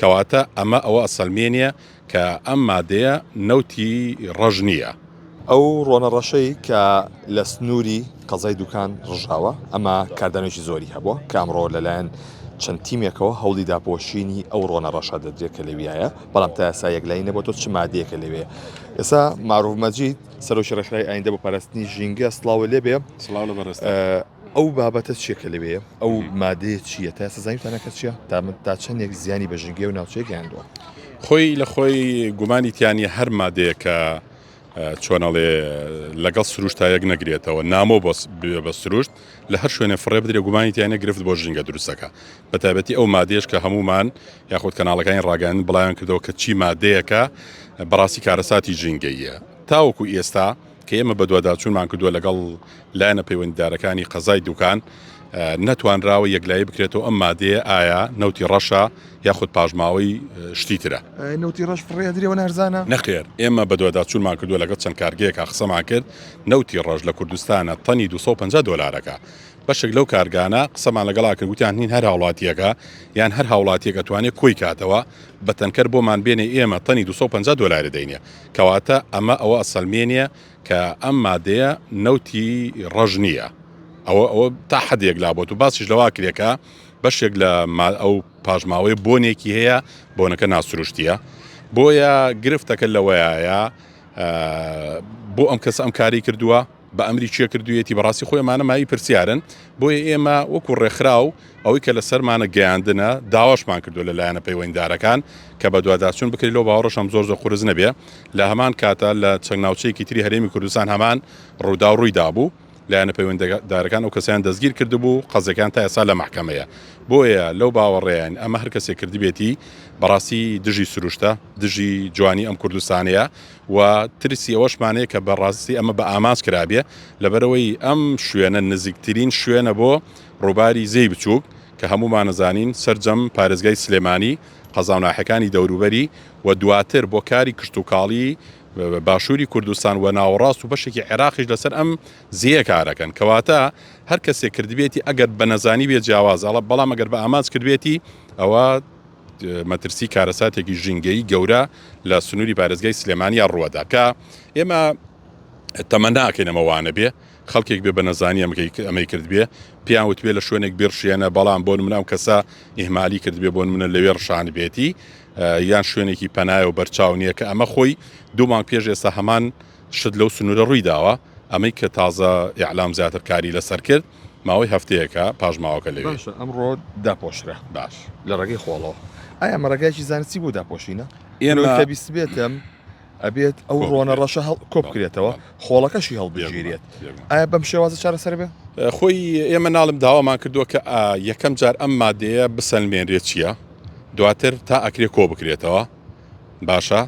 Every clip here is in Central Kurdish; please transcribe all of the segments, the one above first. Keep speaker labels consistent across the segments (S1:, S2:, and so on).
S1: کەواتە ئەمە ئەوە ئەسەلمێنیە کە ئەم مادەیە نەوتی ڕەژ نییە.
S2: ئەو ڕۆنە ڕەشەی کە لە سنووری قەزای دوکان ڕژاوە ئەمە کاردانێکی زۆری هەبووە کە ئەمڕۆ لەلایەن چەند تیمێکەوە هەوڵی داپۆشینی ئەو ڕۆنە ڕەشە دەدرێت کە لەویایە، بەڵام تا ئێستا یەکلایی نەبووە تۆ چ مادەیەکە لەوێ. ئێستا معروف مەجید سەرۆکی ڕێکخراوی ئایندە بۆ پاراستنی ژینگە سڵاوە لێبێ. ئەو بابەتە چیەکە لەوەیە؟ ئەو مادەیە چییە؟ تا ئێستا زانیتانەکە چییە؟ تا چەندێک زیانی بە ژینگە و ناوچەیە گەیاندووە؟
S1: خۆی لە خۆی گومانیتیانی هەر مادەیەکە چۆنەڵێ لەگەڵ سروشتایەک نەگرێتەوە نامۆ بە سروشت لە هەر شوێنە فڕێ بدرێ گومانیتیانە گرفت بۆ ژینگە دروستەکە. بەتابەتی ئەو مادێش کە هەمومان یاخود کەناڵەکانی ڕاگەاندن بڵاویان کردەوە کە چی مادەیەکە بەڕاستی کارەساتی ژینگەیە. تاوەکو ئێستا کە ئێمە بە دوواداچوونمان کردووە لەگەڵ لایەنە پەیوەندیدارەکانی قەزای دوکان نەتوانراوە یەکلایی بکرێتەوە ئەم مادەیە ئایا نەوتی ڕەشە یاخود پاژماوەی شتی ترە.
S2: نەوتی ڕەش فڕێ درێەوە نەرزانە؟
S1: نەخێر، ئێمە بە دوواداچوونمان کردووە لەگەڵ چەند کارگەیەکە قسەمان کرد نەوتی ڕەش لە کوردستانە تەنی 250 دۆلارەکە. بەشێک لەو کارگانە قسەمان لەگەڵا کرد گوتیان هین هەر هاوڵاتیەکە یان هەر هاوڵاتیەکە توانێت کۆی کاتەوە بە تەنکەر بۆمان بێنێ ئێمە تەنی 250 دۆلار دەینێ. کەواتە ئەمە ئەوە ئەسەلمێنیە کە ئەم مادەیە نەوتی ڕەژ نییە. ئەوە تا حدێک لابۆت و باسیش لەوا کرێکە بەشێک لە ئەو پاژماوەی بۆنێکی هەیە بۆنەکە ناسروشتیە. بۆیە گرفتەکە لەوەیە بۆ ئەم کەس ئەم کاری کردووە بە ئەمری چیە کردوێتی بەڕاستی خۆیمانە مای پرسیارن. بۆیە ئێمە وەکو ڕێکخراو ئەوەی کە لەسەرمانە گەیاندنە داواشمان کردو لە لایەنە پەیوەندیدارەکان کە بە دوواداچوون بکرێت لەو باوەڕەشەم زۆر قورس نەبێ. لە هەمان کاتە لە چەند ناوچەیەکی تری هەرێمی کوردستان هەمان ڕوودا و ڕوویدا بوو. لایەنە پەیوەندیدارەکان ئەو کەسیان دەستگیر کردبوو قەزەکان تا ئێستا لە محکەمەیە. بۆیە لەو باوەڕێیان ئەمە هەر کەسێک کردبێتی بەڕاستی دژی سروشتە دژی جوانی ئەم کوردستانەیە و ترسی ئەوەشمانەیە کە بەڕاستی ئەمە بە ئاماس کرابێ لەبەرەوەی ئەم شوێنە نزیکترین شوێنە بۆ ڕووباری زەی بچووک کە هەمومان نەزانین سەرجەم پارێزگای سلێمانی قەزاوناحەکانی دەوروبەری و دواتر بۆ کاری کشتتوکاڵی باشووری کوردستان و ناوەڕاست و بەشێکی عێراقیش لەسەر ئەم زیە کارەکەن. کەواتە هەر کەسێک کردبێتی ئەگەر بە نەزانی بێت جیاوازەڵە بەڵام ئەگەر بە ئاماز کردبێتی ئەوە مەترسی کارەساتێکی ژینگەی گەورە لە سنووری پارێزگای سلێمانی ڕووەدا کە ئێمە تەمە ناکەینەمەوانە بێ خەڵکێک بێ بە نەزانی ئەمەی کردبێ پیان وتبێ لە شوێنێک بێڕشێنە بەڵام بۆن منە ئەم کەسە ئیهمالی کردبێ بۆن منە لەوێ ڕشان بێتی یان شوێنێکی پەنایە و بەرچاو نییە کە ئەمە خۆی دوومان پێش ئێستا هەمان شت لەو سنوورە ڕووی داوە ئەمەی کە تازە ئیعلام زیاتر کاری لەسەر کرد ماوەی هەفتەیەکە پاژماوەکە لەوێ.
S2: ئەمڕۆ داپۆشرە
S1: باش
S2: لە ڕێگەی خۆڵەوە. ئایا ئەمە ڕێگایکی زانستی بوو داپۆشینە؟ ئێمە بیست بێتم ئەبێت ئەو ڕۆنە ڕەشە کۆ بکرێتەوە خۆڵەکەشی هەڵبژێریێت. ئایا بەم شێوازە چارەسەر بێ؟
S1: خۆی ئێمە ناڵم داوامان کردووە کە یەکەم جار ئەم مادەیە بسەلمێنرێت چییە دواتر تا ئەکرێ کۆ بکرێتەوە باشە.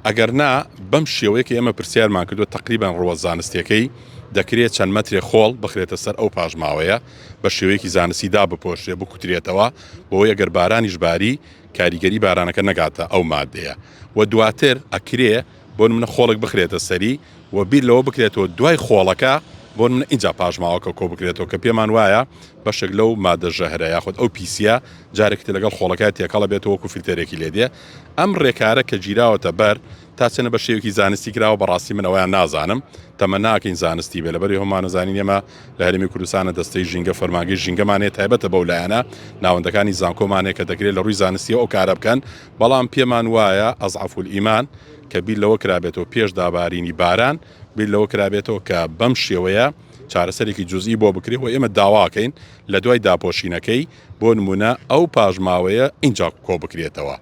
S1: ئەگەر نا بەم شێوەیە کە ئێمە پرسیارمان کردووە تقریبان ڕووە زانستیەکەی دەکرێت چەند مەترێ خۆڵ بخرێتە سەر ئەو پاژماوەیە بە شێوەیەکی زانستیدا بپۆشرێ بکوترێتەوە بۆی ئەگەر بارانیش باری کاریگەری بارانەکە نەگاتە ئەو مادەیە و دواتر ئەکرێ بۆ منە خۆڵک بخرێتە سەری و بیر لەوە بکرێتەوە دوای خۆڵەکە بۆ منە اینجا پاژماوەکە کۆ بکرێتەوە کە پێمان وایە بەشێک لەو مادە ژەهرە یاخود ئەو پیسە جارێکتە لەگەڵ خۆڵەکە تێکەڵە بێتەوە وەکو فیلتەرێکی لێدێ. ئەم ڕێکارە کە گیراوەتە بەر تا چەنە بە شێوکی زانستی کراوە بەڕاستی من ئەویان نازانم تەمە ناکەین زانستی بێ لەبەری هەمان نەزانین ئێمە لە هەرێمی کوردستانە دەستەی ژینگە فەرمانگەی ژینگەمانێت تایبەتە بەو لایەنە ناوەندەکانی زانکۆمانێک کە دەکرێت لە ڕووی زانستی ئەو کارە بکەن بەڵام پێمان وایە ئەزعەف الئیمان کە بیر لەوە کرابێتەوە پێش دابارینی باران بیر لەوە کرابێتەوە کە بەم شێوەیە چارەسەرێکی جزئی بۆ بکرێت و ئێمە داواکەین لە دوای داپۆشینەکەی بۆ نمونە ئەو پاژماوەیە اینجا کۆ بکرێتەوە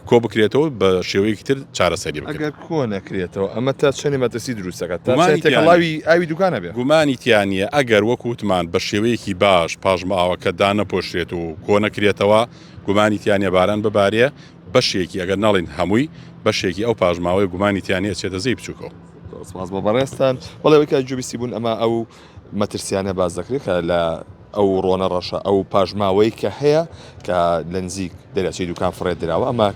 S1: کۆ بکرێتەوە بە شێوەیەکی تر چارەسەری بکرێت.
S2: ئەگەر کۆ نەکرێتەوە ئەمە تا چەندی مەترسی دروستەکە تاڵاوی ئاوی دوکانە بێ
S1: گومانیتیانە ئەگەر وەکوتمان بە شێوەیەکی باش پاژماوەکە دانەپۆشرێت و کۆ نەکرێتەوە گومانیتیانە باران ببارێ بەشێکی ئەگەر ناڵین هەمووی بەشێکی ئەو پاژماوەی گومانیتیانە چێتە زەی بچووکەوە.
S2: سپاس بۆ بەڕێستان بەڵێەوەی کە جوبیستی بوون ئەمە ئەو مەترسیانە باز دەکرێت کە لە ئەو ڕۆنە ڕەشە ئەو پاژماوەی کە هەیە کە لە نزیک دەرەچەی دوکان فڕێت درراوە ئەمە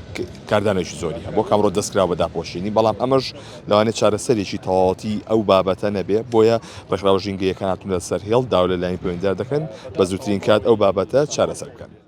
S2: کاردانێکی زۆری هەیە بۆ کامڕۆ دەستکراوە بە داپۆشینی بەڵام ئەمەش لەوانێت چارەسەرێکی تەواوەتی ئەو بابەتە نەبێ بۆیە ڕێکخراوە ژینگەیەکان هاتوونە سەر هێڵ داوا لە لایەنی پەیوەندیدار دەکەن بە زووترین کات ئەو بابەتە چارەسەر بکەن.